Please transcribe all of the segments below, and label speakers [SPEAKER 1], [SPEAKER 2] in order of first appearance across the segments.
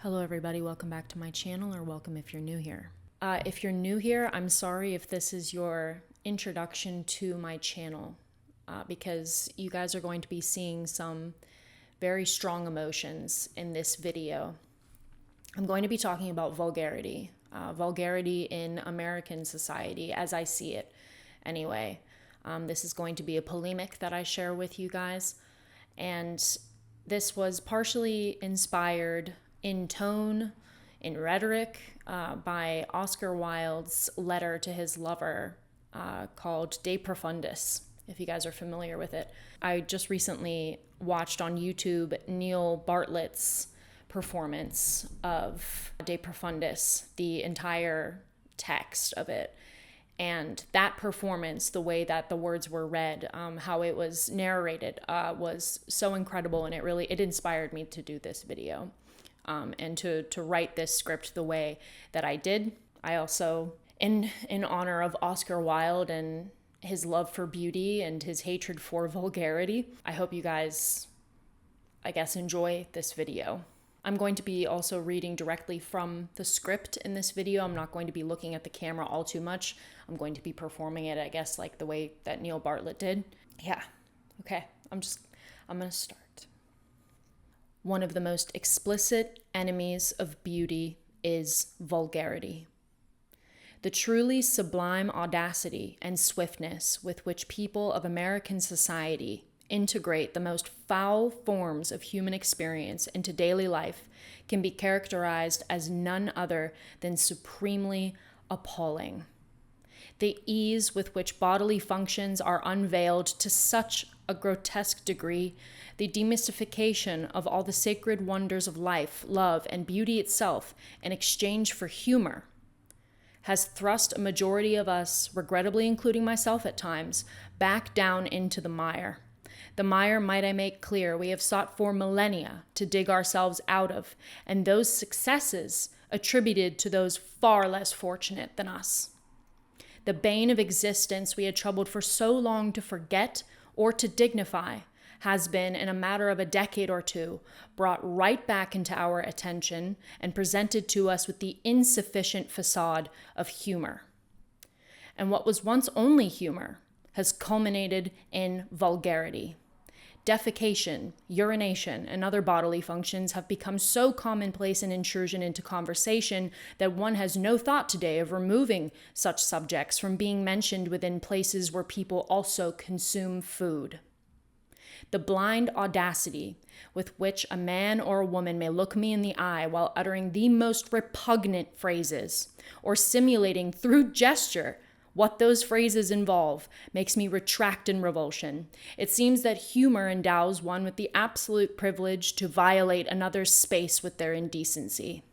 [SPEAKER 1] Hello everybody, welcome back to my channel, or welcome if you're new here. If you're new here, I'm sorry if this is your introduction to my channel, because you guys are going to be seeing some very strong emotions in this video. I'm going to be talking about vulgarity, vulgarity in American society as I see it anyway. This is going to be a polemic that I share with you guys, and this was partially inspired in tone, in rhetoric, by Oscar Wilde's letter to his lover called De Profundis, if you guys are familiar with it. I just recently watched on YouTube Neil Bartlett's performance of De Profundis, the entire text of it. And that performance, the way that the words were read, how it was narrated, was so incredible, and it inspired me to do this video. And to write this script the way that I did. I also, in honor of Oscar Wilde and his love for beauty and his hatred for vulgarity, I hope you guys, enjoy this video. I'm going to be also reading directly from the script in this video. I'm not going to be looking at the camera all too much. I'm going to be performing it, like the way that Neil Bartlett did. Yeah, okay, I'm gonna start. One of the most explicit enemies of beauty is vulgarity. The truly sublime audacity and swiftness with which people of American society integrate the most foul forms of human experience into daily life can be characterized as none other than supremely appalling. The ease with which bodily functions are unveiled to such a grotesque degree, the demystification of all the sacred wonders of life, love, and beauty itself in exchange for humor, has thrust a majority of us, regrettably including myself at times, back down into the mire. The mire, might I make clear, we have sought for millennia to dig ourselves out of, and those successes attributed to those far less fortunate than us. The bane of existence we had troubled for so long to forget or to dignify has been, in a matter of a decade or two, brought right back into our attention and presented to us with the insufficient facade of humor. And what was once only humor has culminated in vulgarity. Defecation, urination, and other bodily functions have become so commonplace an intrusion into conversation that one has no thought today of removing such subjects from being mentioned within places where people also consume food. The blind audacity with which a man or a woman may look me in the eye while uttering the most repugnant phrases, or simulating through gesture what those phrases involve, makes me retract in revulsion. It seems that humor endows one with the absolute privilege to violate another's space with their indecency.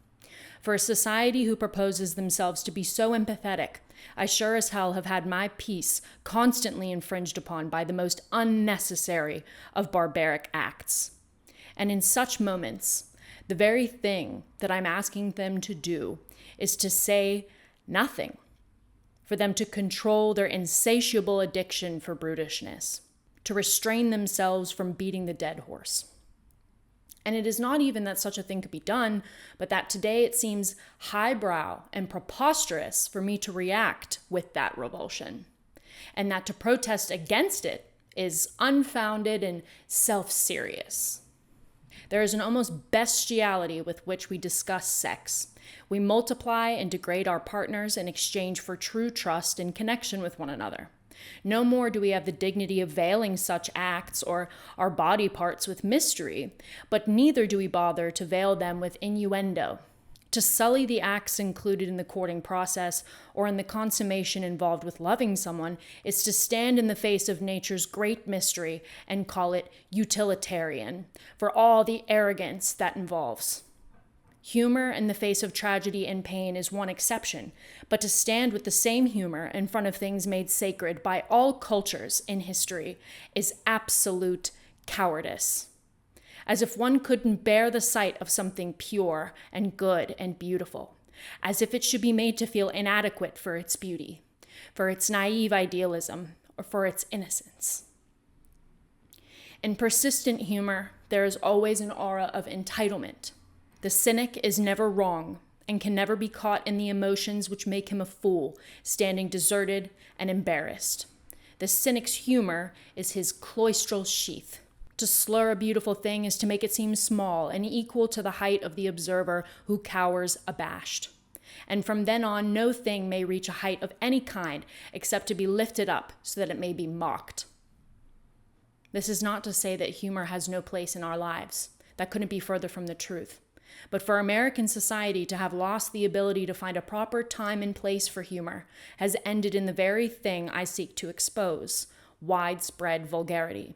[SPEAKER 1] For a society who proposes themselves to be so empathetic, I sure as hell have had my peace constantly infringed upon by the most unnecessary of barbaric acts. And in such moments, the very thing that I'm asking them to do is to say nothing, for them to control their insatiable addiction for brutishness, to restrain themselves from beating the dead horse. And it is not even that such a thing could be done, but that today it seems highbrow and preposterous for me to react with that revulsion, and that to protest against it is unfounded and self-serious. There is an almost bestiality with which we discuss sex. We multiply and degrade our partners in exchange for true trust and connection with one another. No more do we have the dignity of veiling such acts or our body parts with mystery, but neither do we bother to veil them with innuendo. To sully the acts included in the courting process or in the consummation involved with loving someone is to stand in the face of nature's great mystery and call it utilitarian, for all the arrogance that involves. Humor in the face of tragedy and pain is one exception, but to stand with the same humor in front of things made sacred by all cultures in history is absolute cowardice. As if one couldn't bear the sight of something pure and good and beautiful, as if it should be made to feel inadequate for its beauty, for its naive idealism, or for its innocence. In persistent humor, there is always an aura of entitlement, The cynic is never wrong and can never be caught in the emotions which make him a fool, standing deserted and embarrassed. The cynic's humor is his cloistral sheath. To slur a beautiful thing is to make it seem small and equal to the height of the observer who cowers abashed. And from then on, no thing may reach a height of any kind except to be lifted up so that it may be mocked. This is not to say that humor has no place in our lives. That couldn't be further from the truth. But for American society to have lost the ability to find a proper time and place for humor has ended in the very thing I seek to expose: widespread vulgarity.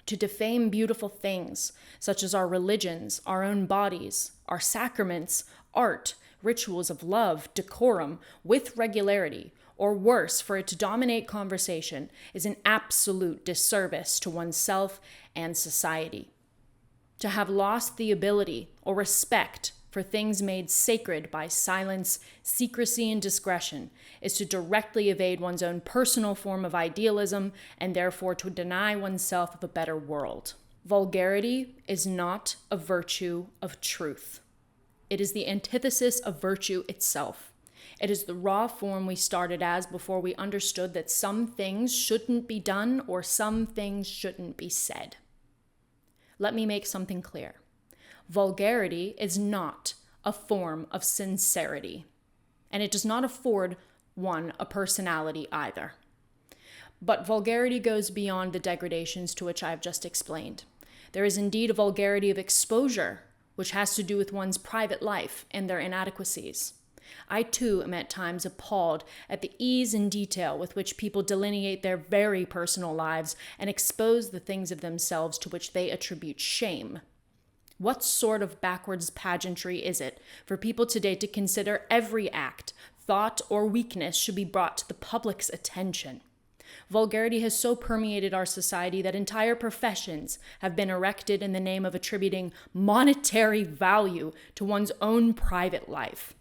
[SPEAKER 1] To defame beautiful things, such as our religions, our own bodies, our sacraments, art, rituals of love, decorum, with regularity, or worse, for it to dominate conversation, is an absolute disservice to oneself and society. To have lost the ability or respect for things made sacred by silence, secrecy, and discretion is to directly evade one's own personal form of idealism and therefore to deny oneself of a better world. Vulgarity is not a virtue of truth. It is the antithesis of virtue itself. It is the raw form we started as before we understood that some things shouldn't be done or some things shouldn't be said. Let me make something clear. Vulgarity is not a form of sincerity, and it does not afford one a personality either. But vulgarity goes beyond the degradations to which I have just explained. There is indeed a vulgarity of exposure, which has to do with one's private life and their inadequacies. I too am at times appalled at the ease and detail with which people delineate their very personal lives and expose the things of themselves to which they attribute shame. What sort of backwards pageantry is it for people today to consider every act, thought, or weakness should be brought to the public's attention? Vulgarity has so permeated our society that entire professions have been erected in the name of attributing monetary value to one's own private life.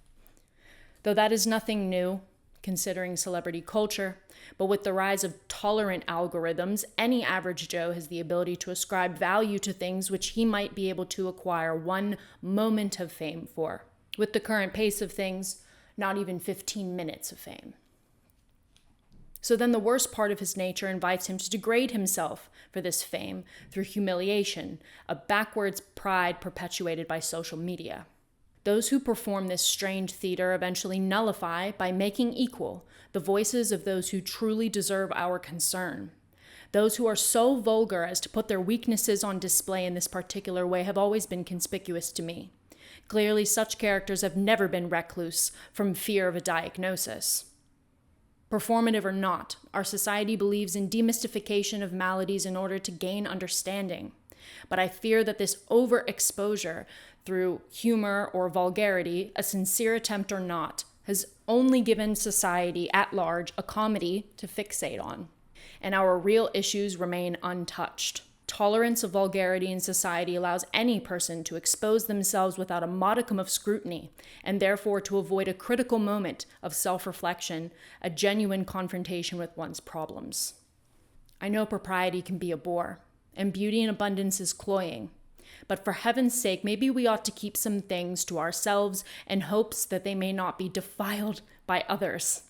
[SPEAKER 1] Though that is nothing new, considering celebrity culture, but with the rise of tolerant algorithms, any average Joe has the ability to ascribe value to things which he might be able to acquire one moment of fame for. With the current pace of things, not even 15 minutes of fame. So then the worst part of his nature invites him to degrade himself for this fame through humiliation, a backwards pride perpetuated by social media. Those who perform this strange theater eventually nullify, by making equal, the voices of those who truly deserve our concern. Those who are so vulgar as to put their weaknesses on display in this particular way have always been conspicuous to me. Clearly, such characters have never been recluse from fear of a diagnosis. Performative or not, our society believes in demystification of maladies in order to gain understanding. But I fear that this overexposure through humor or vulgarity, a sincere attempt or not, has only given society at large a comedy to fixate on. And our real issues remain untouched. Tolerance of vulgarity in society allows any person to expose themselves without a modicum of scrutiny, and therefore to avoid a critical moment of self-reflection, a genuine confrontation with one's problems. I know propriety can be a bore, and beauty in abundance is cloying. But for heaven's sake, maybe we ought to keep some things to ourselves in hopes that they may not be defiled by others.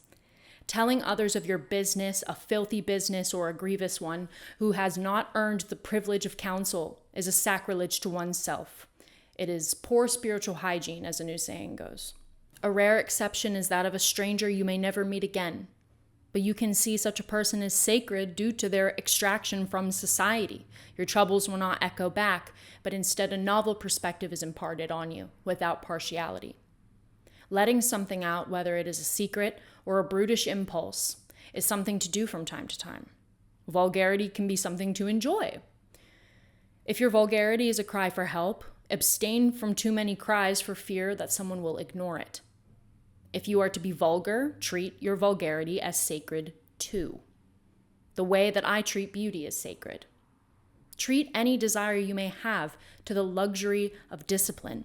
[SPEAKER 1] Telling others of your business, a filthy business or a grievous one, who has not earned the privilege of counsel, is a sacrilege to oneself. It is poor spiritual hygiene, as a new saying goes. A rare exception is that of a stranger you may never meet again. But you can see such a person as sacred due to their extraction from society. Your troubles will not echo back, but instead a novel perspective is imparted on you, without partiality. Letting something out, whether it is a secret or a brutish impulse, is something to do from time to time. Vulgarity can be something to enjoy. If your vulgarity is a cry for help, abstain from too many cries for fear that someone will ignore it. If you are to be vulgar, treat your vulgarity as sacred too. The way that I treat beauty is sacred. Treat any desire you may have to the luxury of discipline.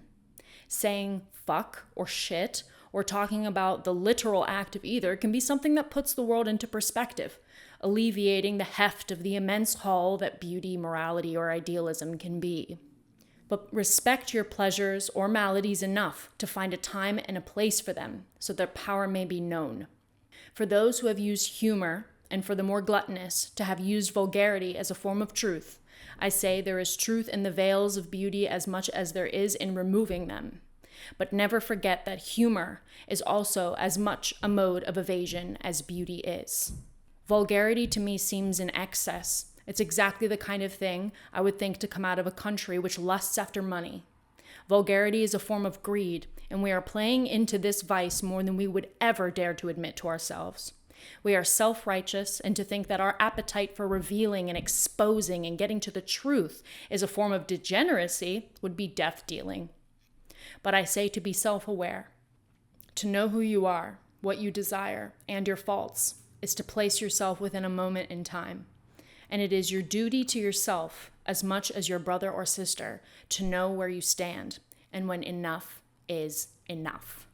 [SPEAKER 1] Saying fuck or shit or talking about the literal act of either can be something that puts the world into perspective, alleviating the heft of the immense haul that beauty, morality, or idealism can be. but respect your pleasures or maladies enough to find a time and a place for them so their power may be known. For those who have used humor, and for the more gluttonous to have used vulgarity as a form of truth, I say there is truth in the veils of beauty as much as there is in removing them. But never forget that humor is also as much a mode of evasion as beauty is. Vulgarity to me seems in excess. It's exactly the kind of thing I would think to come out of a country which lusts after money. Vulgarity is a form of greed, and we are playing into this vice more than we would ever dare to admit to ourselves. We are self-righteous, and to think that our appetite for revealing and exposing and getting to the truth is a form of degeneracy would be death-dealing. But I say to be self-aware. To know who you are, what you desire, and your faults is to place yourself within a moment in time. And it is your duty to yourself, as much as your brother or sister, to know where you stand and when enough is enough.